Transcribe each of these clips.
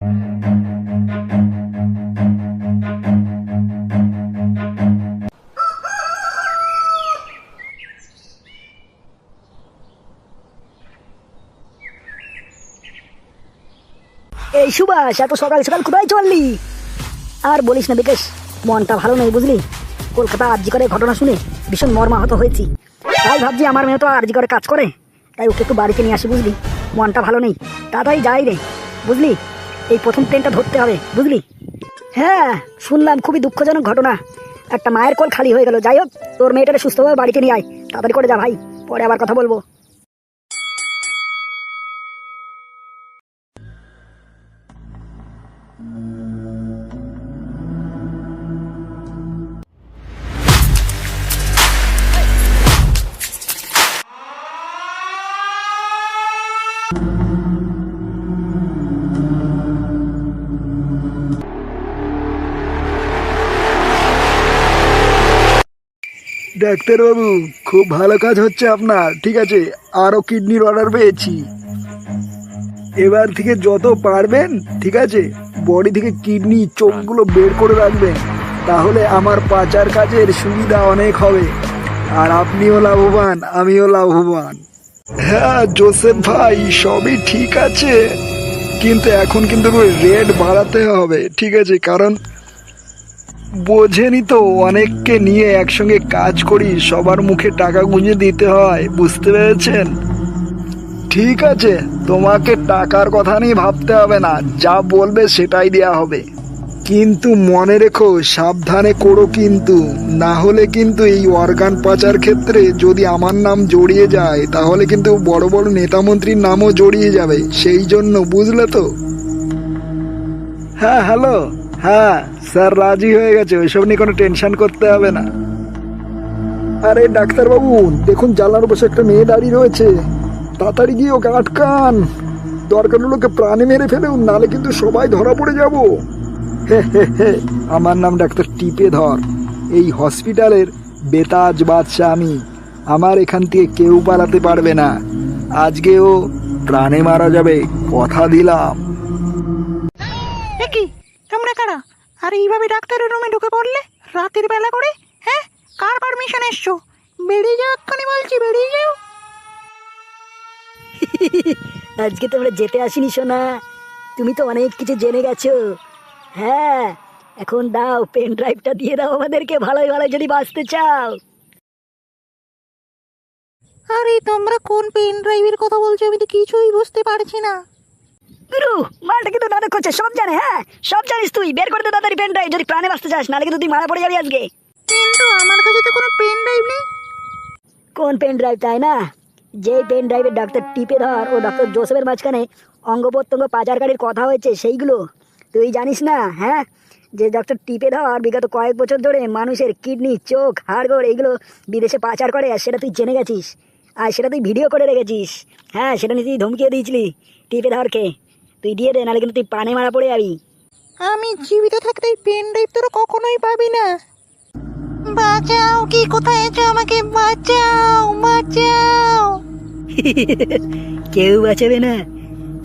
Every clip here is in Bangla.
এই সুভাষ, এত সকাল সকাল কোথায় চললি? আর বলিস না বিকাশ, মনটা ভালো নেই বুঝলি। কলকাতা আরজি করে ঘটনা শুনে ভীষণ মর্মাহত হয়েছি। তাই ভাবছি আমার মেয়ে তো আরজি করে কাজ করে, তাই ওকে একটু বাড়িতে নিয়ে আসি বুঝলি। মনটা ভালো নেই, তাড়াতাড়ি যাই রে বুঝলি। এই প্রথম ট্রেনটা ধরতে হবে বুঝলি। হ্যাঁ শুনলাম, খুবই দুঃখজনক ঘটনা। একটা মায়ের কোল খালি হয়ে গেল। যাই হোক, তোর মেয়েটাকে সুস্থভাবে বাড়িতে নিয়ে আয়, তাড়াতাড়ি করে যা ভাই, পরে আবার কথা বলবো। ডাক্তারবাবু, খুব ভালো কাজ হচ্ছে আপনার। ঠিক আছে, আরও কিডনির অর্ডার পেয়েছি। এবার থেকে যত পারবেন, ঠিক আছে, বডি থেকে কিডনি চোখগুলো বের করে রাখবেন, তাহলে আমার পাচার কাজের সুবিধা অনেক হবে। আর আপনিও লাভবান, আমিও লাভবান। হ্যাঁ জোসেফ ভাই, সবই ঠিক আছে, কিন্তু এখন কিন্তু রেট বাড়াতে হবে। ঠিক আছে, কারণ বোঝেনি তো, অনেককে নিয়ে একসঙ্গে কাজ করি, সবার মুখে টাকা গুঁজে দিতে হয়, বুঝতে পেরেছেন? ঠিক আছে, তোমাকে টাকার কথা নিয়ে ভাবতে হবে না, যা বলবে সেটাই দেয়া হবে। কিন্তু মনে রেখো, সাবধানে করো কিন্তু, না হলে কিন্তু এই অর্গান পাচার ক্ষেত্রে যদি আমার নাম জড়িয়ে যায়, তাহলে কিন্তু বড় বড় নেতামন্ত্রীর নামও জড়িয়ে যাবে। সেই জন্য, বুঝলে তো? হ্যাঁ হ্যালো, হ্যাঁ স্যার রাজি হয়ে গেছে, ওইসব নিয়ে কোনো টেনশন করতে হবে না। আরে ডাক্তারবাবু দেখুন, জানলার বসে একটা মেয়ে দাঁড়িয়ে রয়েছে, তাড়াতাড়ি গিয়ে ওকে আটকান। দরকার হলে ওকে প্রাণে মেরে ফেলুন, নালে কিন্তু সবাই ধরা পড়ে যাব। হে হে হে, আমার নাম ডাক্তার টিপে ধর, এই হসপিটালের বেতাজ বাদশা আমি। আমার এখান থেকে কেউ পালাতে পারবে না। আজকেও প্রাণে মারা যাবে, কথা দিলাম। কি তোমরা কারা? আর এইভাবে ডাক্তারের রুমে ঢুকে পড়লে রাতের বেলা করে? হ্যাঁ, কার পারমিশন এসছো? বেরিয়ে যাও এক্ষুনি বলছি, বেরিয়ে যাও। আজকে তোমরা যেতে আসিনি সোনা, তুমি তো অনেক কিছু জেনে গেছো। হ্যাঁ, এখন দাও, পেন ড্রাইভটা দিয়ে দাও আমাদেরকে, ভালোই ভালো যদি বাঁচতে চাও। আরে তোমরা কোন পেন ড্রাইভের কথা বলছো? আমি তো কিছুই বুঝতে পারছি না। গুরু, মালটা কিন্তু নাটক করছে, সব জানে। হ্যাঁ সব জানিস তুই, বের করে দে তাড়াতাড়ি পেন ড্রাইভ, যদি প্রাণে বাঁচতে চাস, নাহলে কিন্তু তুই মারা পড়ে যাবি আজকে। কিন্তু আমার কাছে তো কোনো পেন ড্রাইভ নেই। কোন পেন ড্রাইভ তাই না? যে পেন ড্রাইভের ডাক্তার টিপে ধর ও ডক্টর জোসেফের মাঝখানে অঙ্গ প্রত্যঙ্গ পাচারকারীর কথা হয়েছে, সেইগুলো তুই জানিস না? হ্যাঁ, যে ডক্টর টিপে ধর বিগত কয়েক বছর ধরে মানুষের কিডনি, চোখ, হাড়গোড় এগুলো বিদেশে পাচার করে, আর সেটা তুই জেনে গেছিস, আর সেটা তুই ভিডিও করে রেখেছিস। হ্যাঁ, সেটা নিয়ে তুই ধমকিয়ে দিয়েছিলি টিপে ধরকে। তুই দিয়ে দে, নাহলে কিন্তু তুই প্রাণে মারা পড়ে যাবি। আমি জীবিত থাকতে এই পেন ড্রাইভ তোরা কখনোই পাবি না। বাঁচাও, কি কোথায় আছো? আমাকে বাঁচাও, বাঁচাও। কেউ বাঁচাবে না,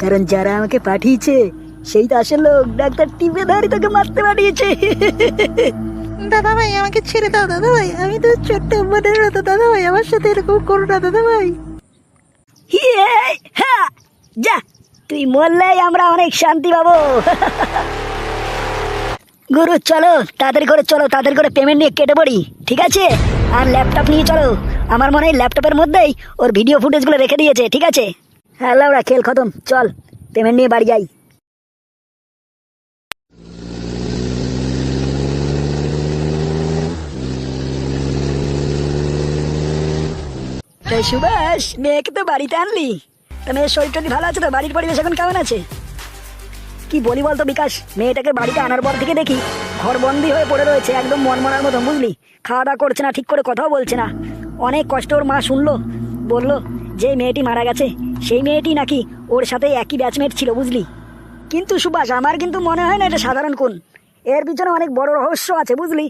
কারণ যারা আমাকে পাঠিয়েছে সেই তো আসল লোক। ডাক্তার টিপে ধরে তোকে মারতে পাঠিয়েছে। দাদা ভাই, আমাকে ছেড়ে দাও দাদা ভাই, আমি তো ছোট্ট বোনের মতো। দাদা ভাই, আমার সাথে এরকম করো না দাদা ভাই। হ্যাঁ, যা, তুই মরলেই আমরা অনেক শান্তি পাবো। গুরু চলো, তাড়াতাড়ি করে চলো, তাড়াতাড়ি করে পেমেন্ট নিয়ে কেটে পড়ি, ঠিক আছে? আর ল্যাপটপ নিয়ে চলো, আমার মনে হয় ল্যাপটপের মধ্যেই ওর ভিডিও ফুটেজগুলো রেখে দিয়েছে, ঠিক আছে? হ্যাঁ লাউড়া, খেল খতম, চল পেমেন্ট নিয়ে বাড়ি যাই। সুভাষ, মেয়েকে তো বাড়িতে আনলি, তা মেয়ের শরীর টরীর ভালো আছে তো? বাড়ির পরিবেশ এখন কেমন আছে? কি বলি বলতো বিকাশ, মেয়েটাকে বাড়িতে আনার পর থেকে দেখি ঘরবন্দি হয়ে পড়ে রয়েছে, একদম মনমরার মতো বুঝলি। খাওয়া দাওয়া করছে না, ঠিক করে কথাও বলছে না। অনেক কষ্ট ওর মা শুনলো, বললো যে মেয়েটি মারা গেছে সেই মেয়েটি নাকি ওর সাথে একই ব্যাচমেট ছিল বুঝলি। কিন্তু সুভাষ, আমার কিন্তু মনে হয় না এটা সাধারণ খুন, এর পিছনে অনেক বড় রহস্য আছে বুঝলি।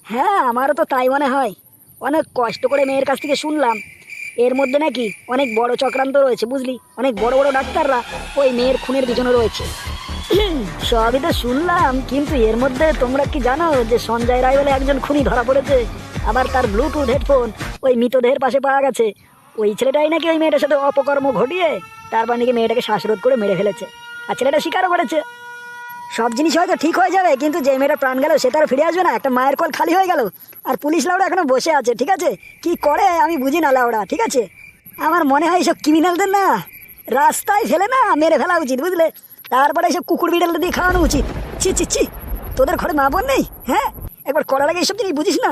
হ্যাঁ, আমারও তো তাই মনে হয়। অনেক কষ্ট করে মেয়ের কাছ থেকে শুনলাম এর মধ্যে নাকি অনেক বড় চক্রান্ত রয়েছে বুঝলি। অনেক বড় বড় ডাক্তাররা ওই মেয়ের খুনের পিছনে রয়েছে। সবই তো শুনলাম, কিন্তু এর মধ্যে তোমরা কি জানো যে সঞ্জয় রায় বলে একজন খুনি ধরা পড়েছে? আবার তার ব্লুটুথ হেডফোন ওই মৃতদেহের পাশে পাওয়া গেছে। ওই ছেলেটাই নাকি ওই মেয়েটার সাথে অপকর্ম ঘটিয়ে তারপর নাকি মেয়েটাকে শ্বাসরোধ করে মেরে ফেলেছে, আর ছেলেটা স্বীকারও করেছে। সব জিনিস হয়তো ঠিক হয়ে যাবে, কিন্তু যে মেয়েটা প্রাণ গেল সে তার ফিরে আসবে না। একটা মায়ের কল খালি হয়ে গেল, আর পুলিশ লাউড়া এখনো বসে আছে। ঠিক আছে, কি করে আমি বুঝি না লাউড়া। ঠিক আছে, আমার মনে হয় এইসব ক্রিমিনালদের না রাস্তায় ফেলে না মেরে ফেলা উচিত, বুঝলে? তারপরে এইসব কুকুর বিড়াল দিয়ে খাওয়ানো উচিত। ছি ছি ছি, তোদের ঘরে মা বোন নেই? হ্যাঁ, একবার করার আগে এইসব জিনিস বুঝিস না?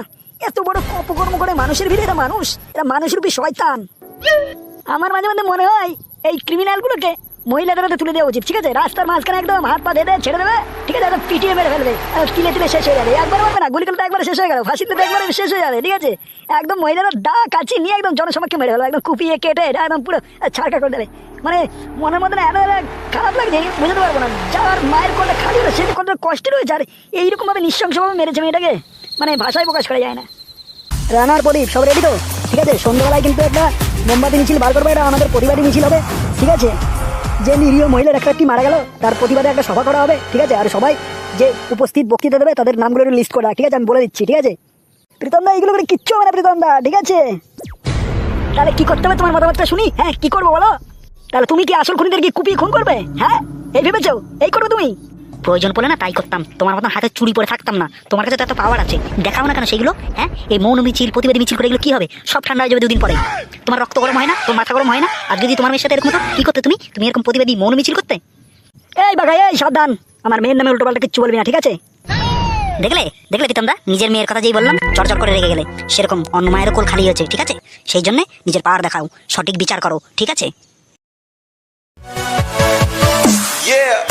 এত বড় অপকর্ম করে মানুষের ভিড়ে, এরা মানুষ, এরা মানুষের রূপী শয়তান। আমার মাঝে মাঝে মনে হয় এই ক্রিমিনালগুলোকে মহিলাদের হাতে তুলে দেওয়া উচিত। ঠিক আছে, রাস্তার মাঝখানে একদম হাত পা দিয়ে ছেড়ে দেবে। ঠিক আছে, একদম পিটিয়ে মেরে ফেলবে, তিলে তিলে শেষ হয়ে যাবে। একবার হবে না, গুলি করলে একবার শেষ হয়ে গেল, ফাঁসিতে একবার শেষ হয়ে যাবে। ঠিক আছে, একদম মহিলারা দা কাছে নিয়ে একদম জনসমাজকে মেরে ফেলবে, একদম কুপিয়ে কেটে একদম পুরো ছাড়কা করে দেবে। মানে মনের মধ্যে এত খারাপ লাগছে, বুঝতে পারবো না। যার মায়ের কোনটা খালি হলো সে কত কষ্ট রয়েছে, আর এইরকম ভাবে নৃশংসভাবে মেরেছে মেয়েটাকে, মানে ভাষায় প্রকাশ করা যায় না। রানার প্রদীপ সব রেডি তো? ঠিক আছে, সন্ধ্যাবেলায় কিন্তু একটা মোমবাতি মিছিল বার করবে, এটা আমাদের প্রতিবাদী মিছিল হবে। ঠিক আছে, যে নিরীহ মহিলার একটা কি মারা গেল তার প্রতিবাদে একটা সভা করা হবে। ঠিক আছে, আর সবাই যে উপস্থিত বক্তৃতা দেবে তাদের নামগুলো লিস্ট করা। ঠিক আছে, আমি বলে দিচ্ছি। ঠিক আছে প্রীতম দা, এইগুলো করে কিচ্ছু হবে না প্রীতম দা। ঠিক আছে, তাহলে কি করতে হবে তোমার মতামতটা শুনি। হ্যাঁ, কি করবো বলো? তাহলে তুমি কি আসল খুনিদের কি কুপিয়ে খুন করবে? হ্যাঁ, এই ভেবেছো এই করবে তুমি? প্রয়োজন পড়লে না তাই করতাম, তোমার মতন হাতে চুরি পরে থাকতাম না। তোমার কাছে তো এত পাওয়ার আছে, দেখাও না কেন সেগুলো? হ্যাঁ, এই মৌন মিছিল প্রতিবাদী মিছিল করে এগুলো কি হবে? সব ঠান্ডা হয়ে যাবে দুদিন পরে। তোমার রক্ত গরম হয় না? তোমার মাথা গরম হয় না? আর যদি তোমার মেয়ের সাথে এরকম হতো কি করতে? তুমি এরকম প্রতিবাদী মৌন মিছিল করতে? এই বাঘা, এই সাবধান, আমার মেয়ের নামে উল্টো পাল্টা কিচ্ছু বলবি না। ঠিক আছে, দেখলে প্রীতমদা, নিজের মেয়ের কথা যেই বললাম চরচর করে রেগে গেলে। সেরকম অন্য মায়েরও কোল খালি হয়েছে। ঠিক আছে, সেই জন্য নিজের পাওয়ার দেখাও, সঠিক বিচার করো। ঠিক আছে? Yeah.